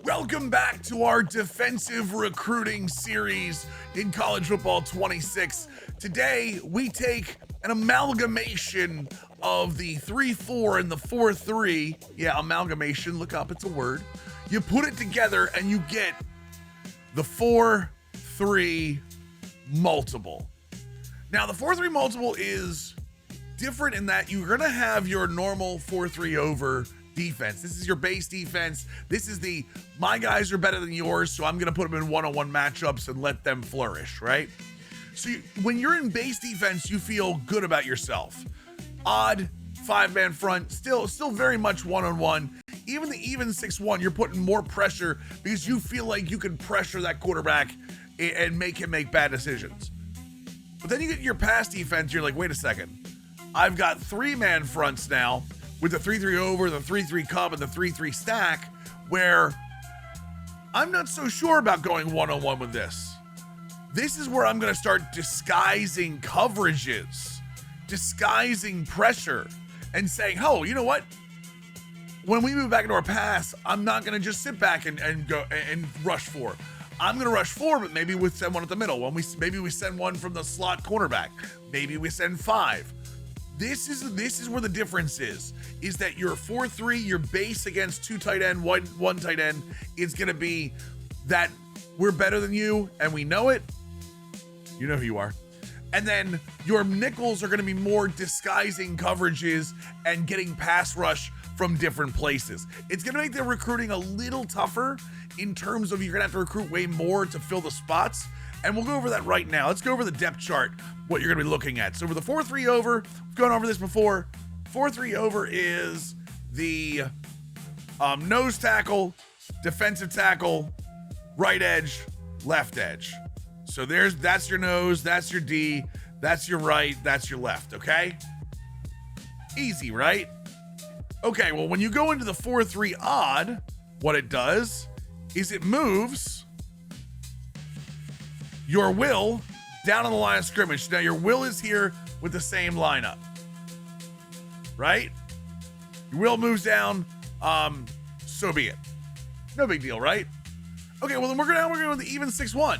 Welcome back to our defensive recruiting series in College Football 26. Today, we take an amalgamation of the 3-4 and the 4-3. Yeah, amalgamation, look up, it's a word. You put it together and you get the 4-3 multiple. Now, the 4-3 multiple is different in that you're gonna have your normal 4-3 over defense. This is your base defense. This is the, my guys are better than yours, so I'm going to put them in one-on-one matchups and let them flourish, right? So when you're in base defense, you feel good about yourself. Odd five-man front, still very much one-on-one. Even the even 6-1, you're putting more pressure because you feel like you can pressure that quarterback and make him make bad decisions. But then you get your pass defense, you're like, wait a second. I've got three-man fronts now, with the 3-3 over, the 3-3 cub, and the 3-3 stack, where I'm not so sure about going one-on-one with this. This is where I'm going to start disguising coverages, disguising pressure, and saying, oh, you know what? When we move back into our pass, I'm not going to just sit back and go and rush four. I'm going to rush four, but maybe we send one at the middle. Maybe we send one from the slot cornerback. Maybe we send five. This is where the difference is that your 4-3, your base against two tight end, one tight end, is going to be that we're better than you and we know it. You know who you are. And then your nickels are going to be more disguising coverages and getting pass rush from different places. It's going to make the recruiting a little tougher in terms of you're going to have to recruit way more to fill the spots. And we'll go over that right now. Let's go over the depth chart, what you're going to be looking at. So for the 4-3 over, we've gone over this before. 4-3 over is the nose tackle, defensive tackle, right edge, left edge. So that's your nose, that's your D, that's your right, that's your left, okay? Easy, right? Okay, well, when you go into the 4-3 odd, what it does is it moves your will down on the line of scrimmage. Now your will is here with the same lineup, right? Your will moves down, so be it. No big deal, right? Okay, well then we're going with the even 6-1.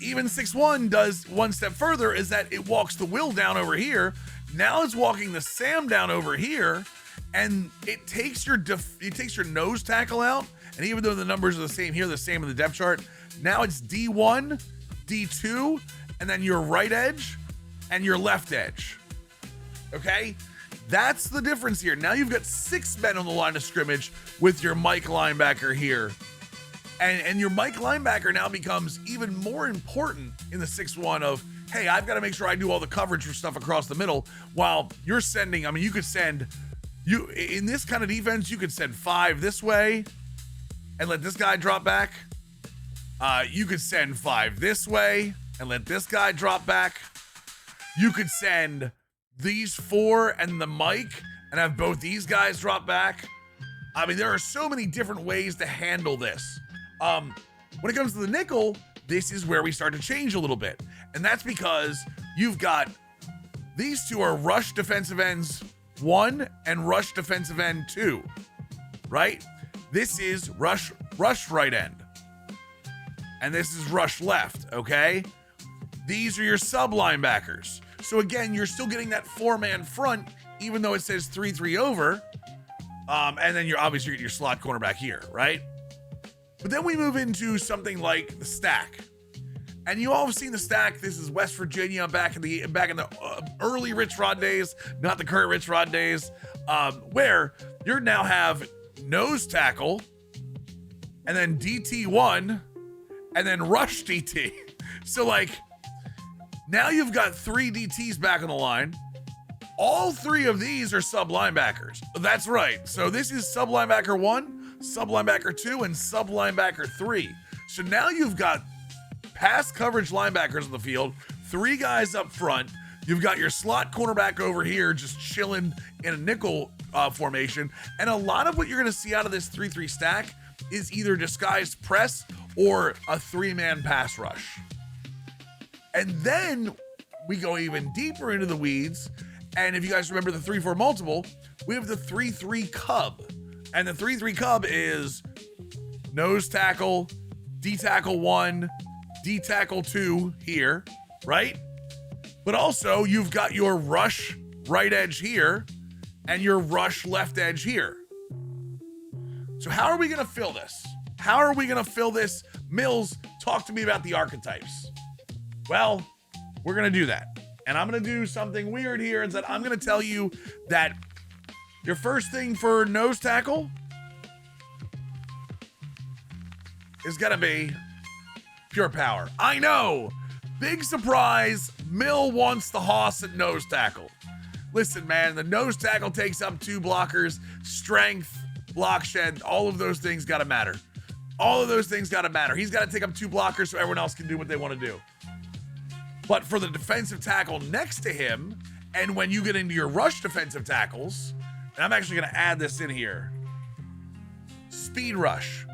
Even 6-1 does one step further, is that it walks the will down over here. Now it's walking the Sam down over here, and it takes your nose tackle out. And even though the numbers are the same here, the same in the depth chart, now it's D1, D2, and then your right edge and your left edge. Okay? That's the difference here. Now you've got 6 men on the line of scrimmage with your Mike linebacker here. And your Mike linebacker now becomes even more important in the 6-1 of, hey, I've got to make sure I do all the coverage for stuff across the middle while you're sending, you could send, in this kind of defense, you could send 5 this way and let this guy drop back. You could send 5 this way and let this guy drop back. You could send these 4 and the Mike and have both these guys drop back. There are so many different ways to handle this. When it comes to the nickel, this is where we start to change a little bit. And that's because you've got these two are rush defensive ends 1 and rush defensive end 2, right? This is rush right end. And this is rush left, okay? These are your sub linebackers. So again, you're still getting that 4-man front, even though it says 3-3 over. And then you're obviously getting your slot cornerback here, right? But then we move into something like the stack. And you all have seen the stack. This is West Virginia back in the early Rich Rod days, not the current Rich Rod days, where you now have nose tackle and then DT1 and then rush DT. So now you've got 3 DTs back on the line. All 3 of these are sub linebackers. That's right. So this is sub linebacker 1, sub linebacker 2, and sub linebacker 3. So now you've got pass coverage linebackers on the field, 3 guys up front. You've got your slot cornerback over here just chilling in a nickel formation. And a lot of what you're going to see out of this 3-3 stack is either disguised press or a 3-man pass rush. And then we go even deeper into the weeds. And if you guys remember the 3-4 multiple, we have the 3-3 cub. And the 3-3 cub is nose tackle, D tackle 1, D tackle 2 here, right? But also you've got your rush right edge here and your rush left edge here. So how are we gonna fill this? How are we gonna fill this? Mills, talk to me about the archetypes. Well, we're gonna do that. And I'm gonna do something weird here, is that I'm gonna tell you that your first thing for nose tackle is gonna be pure power. I know, big surprise, Mill wants the Hoss at nose tackle. Listen, man, the nose tackle takes up 2 blockers, strength, block shed, all of those things gotta matter. All of those things gotta matter. He's gotta take up 2 blockers so everyone else can do what they wanna do. But for the defensive tackle next to him, and when you get into your rush defensive tackles, and I'm actually gonna add this in here, speed rush.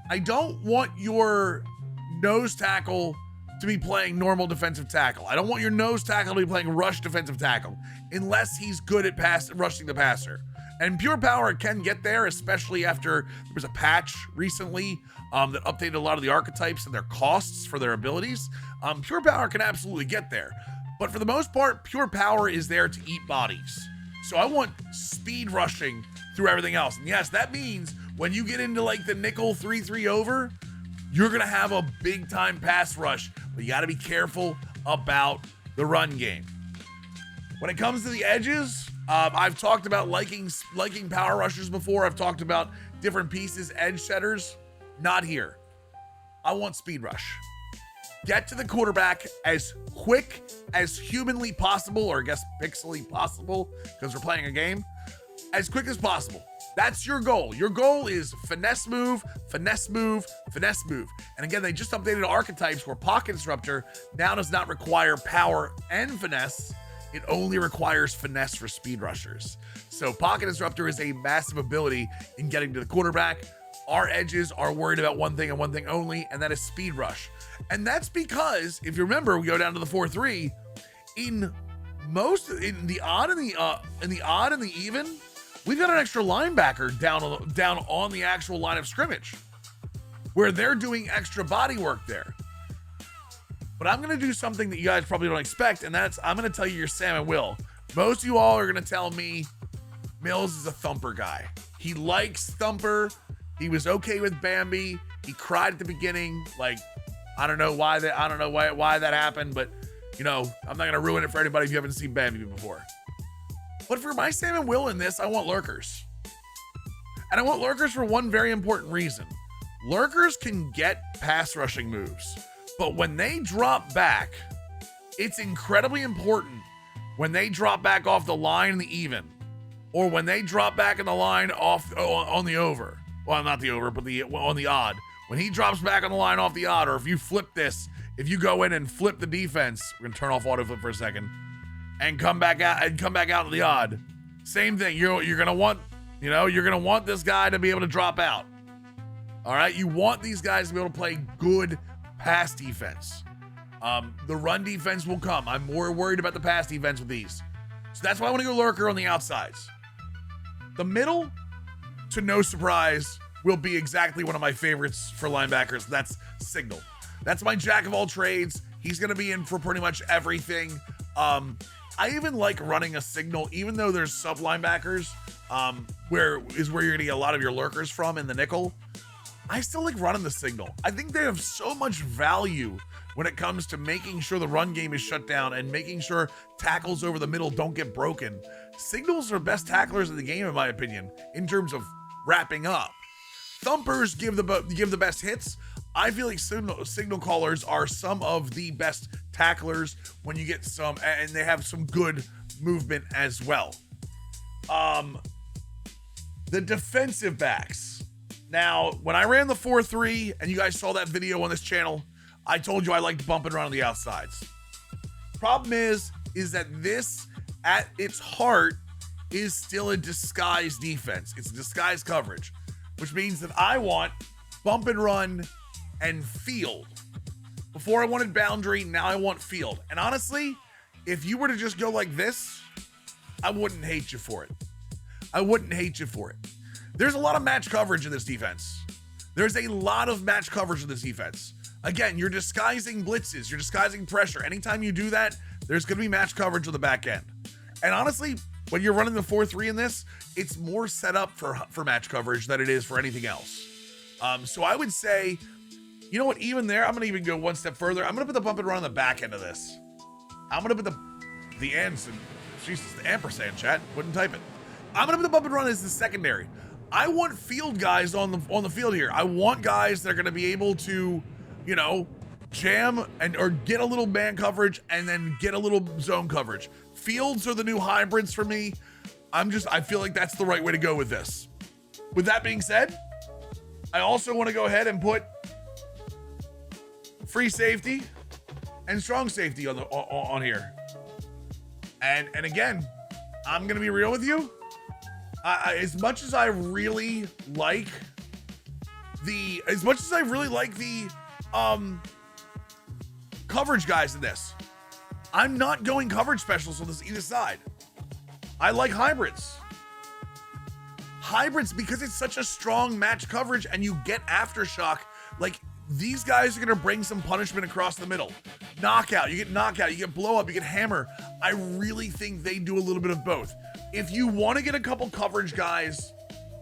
I don't want your nose tackle to be playing normal defensive tackle. I don't want your nose tackle to be playing rush defensive tackle, unless he's good at rushing the passer. And pure power can get there, especially after there was a patch recently that updated a lot of the archetypes and their costs for their abilities. Pure power can absolutely get there. But for the most part, pure power is there to eat bodies. So I want speed rushing through everything else. And yes, that means when you get into like the nickel 3-3 over, you're gonna have a big time pass rush, but you gotta be careful about the run game. When it comes to the edges, I've talked about liking power rushers before. I've talked about different pieces, edge setters. Not here. I want speed rush. Get to the quarterback as quick as humanly possible, or I guess pixely possible, because we're playing a game. As quick as possible. That's your goal. Your goal is finesse move, finesse move, finesse move. And again, they just updated archetypes where Pocket Disruptor now does not require power and finesse. It only requires finesse for speed rushers. So Pocket Disruptor is a massive ability in getting to the quarterback. Our edges are worried about one thing and one thing only, and that is speed rush. And that's because, if you remember, we go down to the 4-3. In the odd and the even, we've got an extra linebacker down on the actual line of scrimmage, where they're doing extra body work there. But I'm gonna do something that you guys probably don't expect, and that's I'm gonna tell you your Sam and Will. Most of you all are gonna tell me Mills is a thumper guy. He likes thumper. He was okay with Bambi. He cried at the beginning. Like, I don't know why that happened, but you know, I'm not gonna ruin it for anybody if you haven't seen Bambi before. But for my Sam and Will in this, I want lurkers. And I want lurkers for one very important reason. Lurkers can get pass rushing moves, but when they drop back, it's incredibly important when they drop back off the line in the even, or when they drop back in the line off on the over. Well, not the over, but on the odd. When he drops back on the line off the odd, or if you flip this, if you go in and flip the defense, we're gonna turn off autoflip for a second, and come back out to the odd. Same thing. You're gonna want this guy to be able to drop out. All right, you want these guys to be able to play good pass defense. The run defense will come. I'm more worried about the pass defense with these. So that's why I want to go lurker on the outsides. The middle, to no surprise, will be exactly one of my favorites for linebackers. That's Signal. That's my jack of all trades. He's going to be in for pretty much everything. I even like running a Signal, even though there's sub linebackers, where you're going to get a lot of your lurkers from in the nickel. I still like running the Signal. I think they have so much value when it comes to making sure the run game is shut down and making sure tackles over the middle don't get broken. Signals are best tacklers in the game, in my opinion, in terms of wrapping up. Thumpers give the best hits. I feel like signal callers are some of the best tacklers when you get some, and they have some good movement as well. The defensive backs. Now, when I ran the 4-3, and you guys saw that video on this channel, I told you I like to bump and run on the outsides. Problem is that this, at its heart, is still a disguised defense. It's a disguised coverage, which means that I want bump and run and field. Before I wanted boundary, now I want field. And honestly, if you were to just go like this, I wouldn't hate you for it. I wouldn't hate you for it. There's a lot of match coverage in this defense. There's a lot of match coverage in this defense. Again, you're disguising blitzes, you're disguising pressure. Anytime you do that, there's going to be match coverage on the back end. And honestly, when you're running the 4-3 in this, it's more set up for match coverage than it is for anything else. So I would say, you know what, even there, I'm going to even go one step further. I'm going to put the bump and run on the back end of this. I'm going to put the ends and, Jesus, the ampersand, chat, wouldn't type it. I'm going to put the bump and run as the secondary. I want field guys on the field here. I want guys that are going to be able to, you know, jam or get a little man coverage and then get a little zone coverage. Fields are the new hybrids for me. I feel like that's the right way to go with this. With that being said, I also want to go ahead and put free safety and strong safety on here. And again, I'm going to be real with you. As much as I really like the coverage guys in this, I'm not going coverage specialists on this either side. I like hybrids. Hybrids, because it's such a strong match coverage and you get aftershock. Like, these guys are going to bring some punishment across the middle. Knockout, you get blow up, you get hammer. I really think they do a little bit of both. If you want to get a couple coverage guys,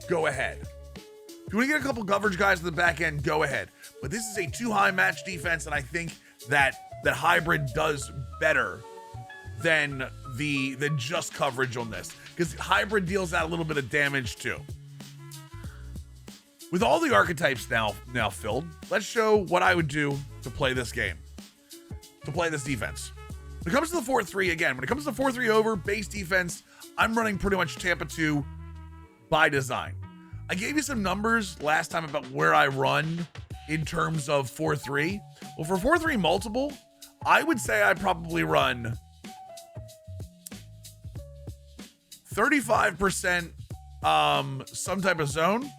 go ahead. If you want to get a couple coverage guys in the back end, go ahead. But this is a too high match defense, and I think that hybrid does better than the just coverage on this, because hybrid deals out a little bit of damage too. With all the archetypes now filled, let's show what I would do to play this game, to play this defense. When it comes to the 4-3, again, when it comes to 4-3 over base defense, I'm running pretty much Tampa 2 by design. I gave you some numbers last time about where I run in terms of 4-3. Well, for 4-3 multiple, I would say I probably run 35% some type of zone,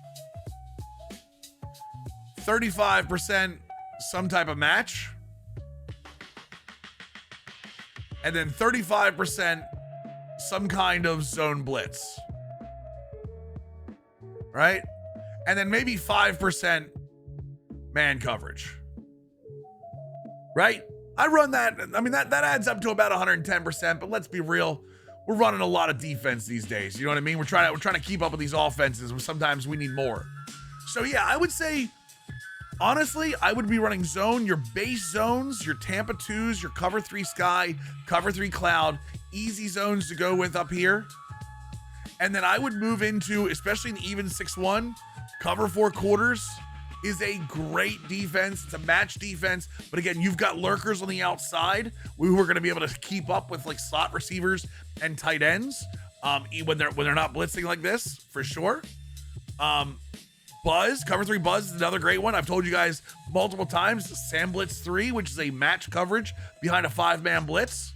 35% some type of match, and then 35% some kind of zone blitz, right? And then maybe 5% man coverage, right? I run that. I mean, that adds up to about 110%, but let's be real. We're running a lot of defense these days. You know what I mean? We're trying to keep up with these offenses, but sometimes we need more. So yeah, I would say, honestly, I would be running zone, your base zones, your Tampa 2s, your cover 3 sky, cover 3 cloud, easy zones to go with up here. And then I would move into, especially in even 6-1, cover 4 quarters is a great defense. It's a match defense. But again, you've got lurkers on the outside who are going to be able to keep up with like slot receivers and tight ends when they're not blitzing like this, for sure. Buzz, cover 3 buzz is another great one. I've told you guys multiple times, Sam Blitz 3, which is a match coverage behind a 5-man blitz.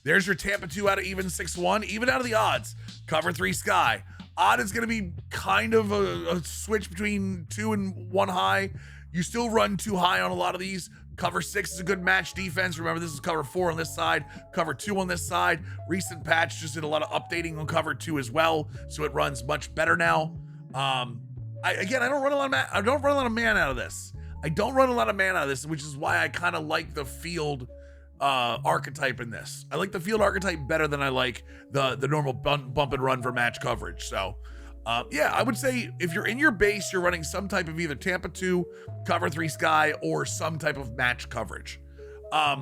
There's your Tampa 2 out of even 6-1, even out of the odds. Cover 3 sky. Odd is going to be kind of a switch between 2 and 1 high. You still run 2 high on a lot of these. Cover 6 is a good match defense. Remember, this is cover 4 on this side, cover 2 on this side. Recent patch just did a lot of updating on cover 2 as well, so it runs much better now. I don't run a lot of man out of this. Which is why I kind of like the field archetype in this. I like the field archetype better than I like the normal bump and run for match coverage. So yeah, I would say if you're in your base, you're running some type of either Tampa 2, cover 3 sky, or some type of match coverage. You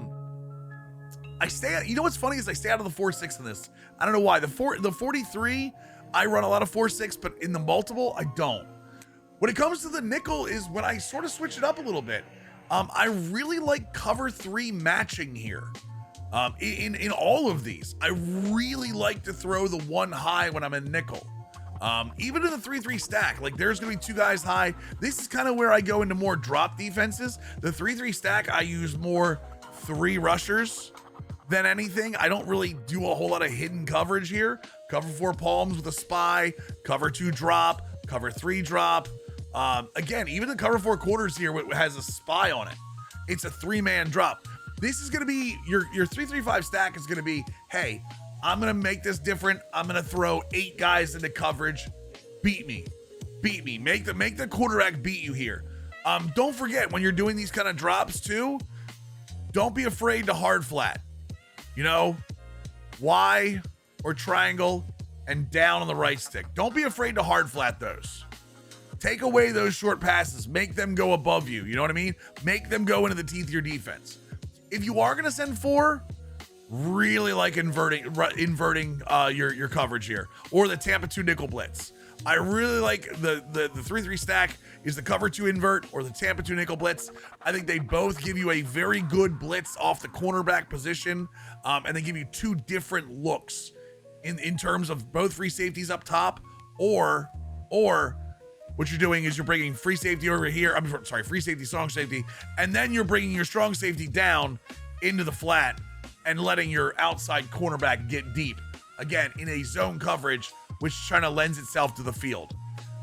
know what's funny is I stay out of the 4-6 in this. I don't know why. The 43, I run a lot of 4-6, but in the multiple, I don't. When it comes to the nickel is when I sort of switch it up a little bit. I really like cover 3 matching here. In all of these, I really like to throw the 1 high when I'm in nickel. Even in the 3-3 stack, like there's gonna be 2 guys high. This is kind of where I go into more drop defenses. The 3-3 stack, I use more 3 rushers than anything. I don't really do a whole lot of hidden coverage here. Cover 4 palms with a spy, cover 2 drop, cover 3 drop. Again, even the cover 4 quarters here has a spy on it. It's a 3-man drop. This is gonna be your 3-3-5 stack is gonna be, hey, I'm gonna make this different. I'm gonna throw 8 guys into coverage. Beat me beat me. Make the quarterback beat you here. Don't forget, when you're doing these kind of drops too, don't be afraid to hard flat. You know, Y or triangle and down on the right stick. Don't be afraid to hard flat those. Take away those short passes. Make them go above you. You know what I mean? Make them go into the teeth of your defense. If you are going to send 4, really like inverting your coverage here, or the Tampa 2 nickel blitz. I really like the 3-3 stack is the cover 2 invert or the Tampa 2 nickel blitz. I think they both give you a very good blitz off the cornerback position, and they give you 2 different looks in terms of both free safeties up top, or what you're doing is you're bringing free safety over here. I'm sorry, free safety, strong safety, and then you're bringing your strong safety down into the flat and letting your outside cornerback get deep. Again, in a zone coverage, which kind of lends itself to the field.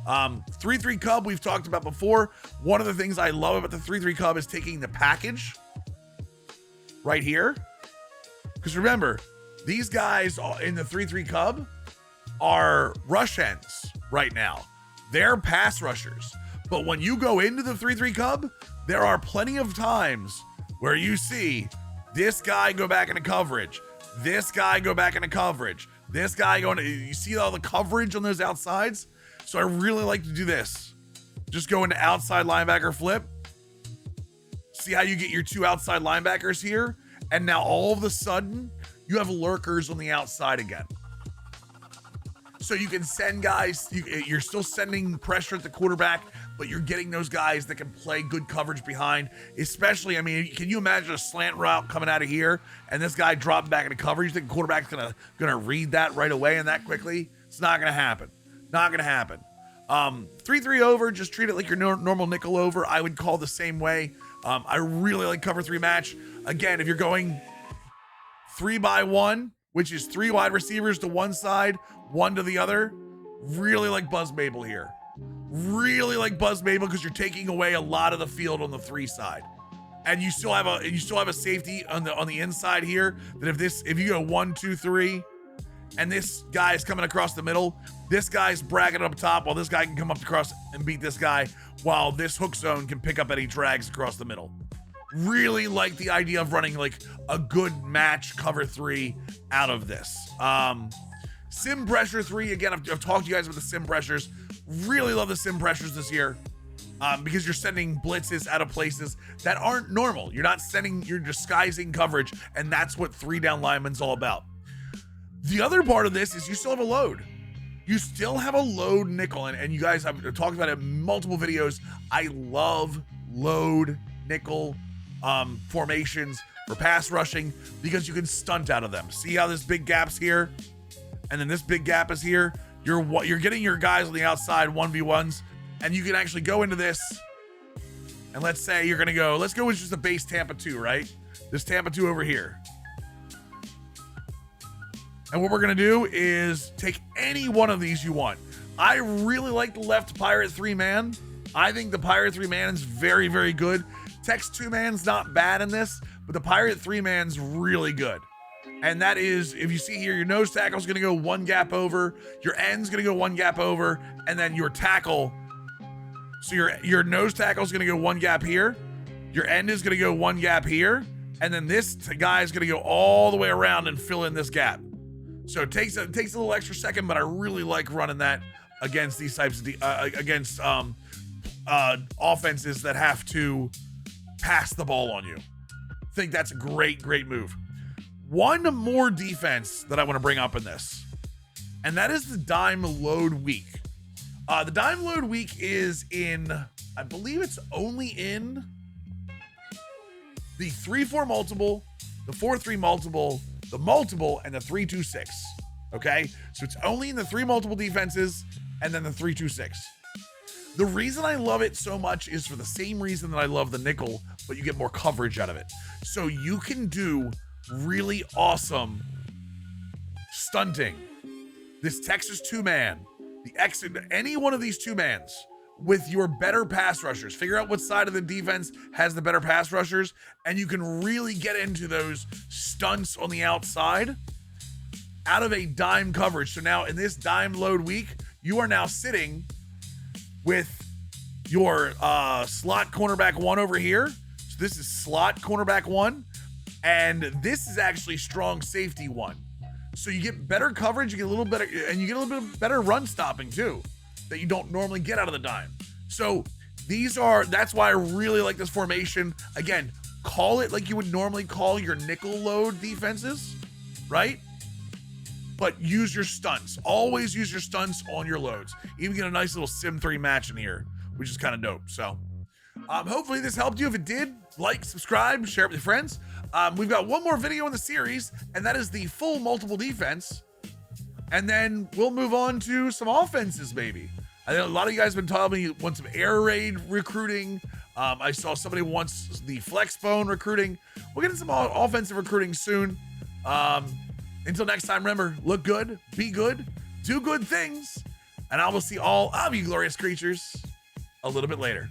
3-3 Cub, we've talked about before. One of the things I love about the 3-3 Cub is taking the package right here. Because remember, these guys in the 3-3 Cub are rush ends right now. They're pass rushers. But when you go into the 3-3 Cub, there are plenty of times where you see this guy go back into coverage, this guy go back into coverage, this guy going to, you see all the coverage on those outsides? So I really like to do this. Just go into outside linebacker flip. See how you get your 2 outside linebackers here? And now all of a sudden, you have lurkers on the outside again. So you can send guys, you're still sending pressure at the quarterback, but you're getting those guys that can play good coverage behind. Especially, I mean, can you imagine a slant route coming out of here and this guy dropping back into coverage? You think the quarterback's gonna read that right away and that quickly? It's not gonna happen. Not gonna happen. 3-3 over, just treat it like your normal nickel over. I would call the same way. I really like cover 3 match. Again, if you're going 3-by-1, which is 3 wide receivers to one side, 1 to the other, really like Buzz Mabel here. Really like Buzz Mabel because you're taking away a lot of the field on the 3 side, and you still have a safety on the inside here. That if you go 1, 2, 3, and this guy is coming across the middle, this guy's bracketed up top while this guy can come up across and beat this guy, while this hook zone can pick up any drags across the middle. Really like the idea of running like a good match cover 3 out of this. Sim pressure 3, again, I've talked to you guys about the sim pressures. Really love the sim pressures this year, because you're sending blitzes out of places that aren't normal. You're disguising coverage, and that's what 3 down linemen's all about. The other part of this is you still have a load. You still have a load nickel, and you guys have talked about it in multiple videos. I love load nickel formations for pass rushing because you can stunt out of them. See how this big gap's here, and then this big gap is here. You're getting your guys on the outside 1v1s, and you can actually go into this, and let's say you're gonna go, let's go with just a base Tampa 2, right? This Tampa 2 over here. And what we're gonna do is take any one of these you want. I really like the left Pirate 3-man. I think the Pirate 3-man is very, very good. Tex 2-man's not bad in this, but the Pirate 3-man's really good. And that is, if you see here, your nose tackle is going to go 1 gap over, your end's going to go 1 gap over, and then your tackle. So your nose tackle is going to go 1 gap here, your end is going to go 1 gap here, and then this guy is going to go all the way around and fill in this gap. So it takes a little extra second, but I really like running that against these types of against offenses that have to pass the ball on you. I think that's a great move. One more defense that I want to bring up in this, and that is the dime load week. The dime load week is in, I believe it's only in the 3-4 multiple, the 4-3 multiple, the multiple, and the 3-2-6. Okay, so it's only in the 3 multiple defenses and then the 3-2-6. The reason I love it so much is for the same reason that I love the nickel, but you get more coverage out of it. So you can do really awesome stunting. This Texas 2-man, the exit, any one of these 2-mans with your better pass rushers. Figure out what side of the defense has the better pass rushers, and you can really get into those stunts on the outside out of a dime coverage. So now in this dime load week, you are now sitting with your slot cornerback 1 over here. So this is slot cornerback 1, and this is actually strong safety 1. So you get better coverage, you get a little better, and you get a little bit better run stopping too, that you don't normally get out of the dime. So that's why I really like this formation. Again, call it like you would normally call your nickel load defenses, right? But use your stunts. Always use your stunts on your loads. Even get a nice little Sim 3 match in here, which is kind of dope. So hopefully this helped you. If it did, like, subscribe, share it with your friends. We've got one more video in the series, and that is the full multiple defense. And then we'll move on to some offenses, maybe. I know a lot of you guys have been telling me you want some air raid recruiting. I saw somebody wants the flex bone recruiting. We'll get into some offensive recruiting soon. Until next time, remember, look good, be good, do good things, and I will see all of you glorious creatures a little bit later.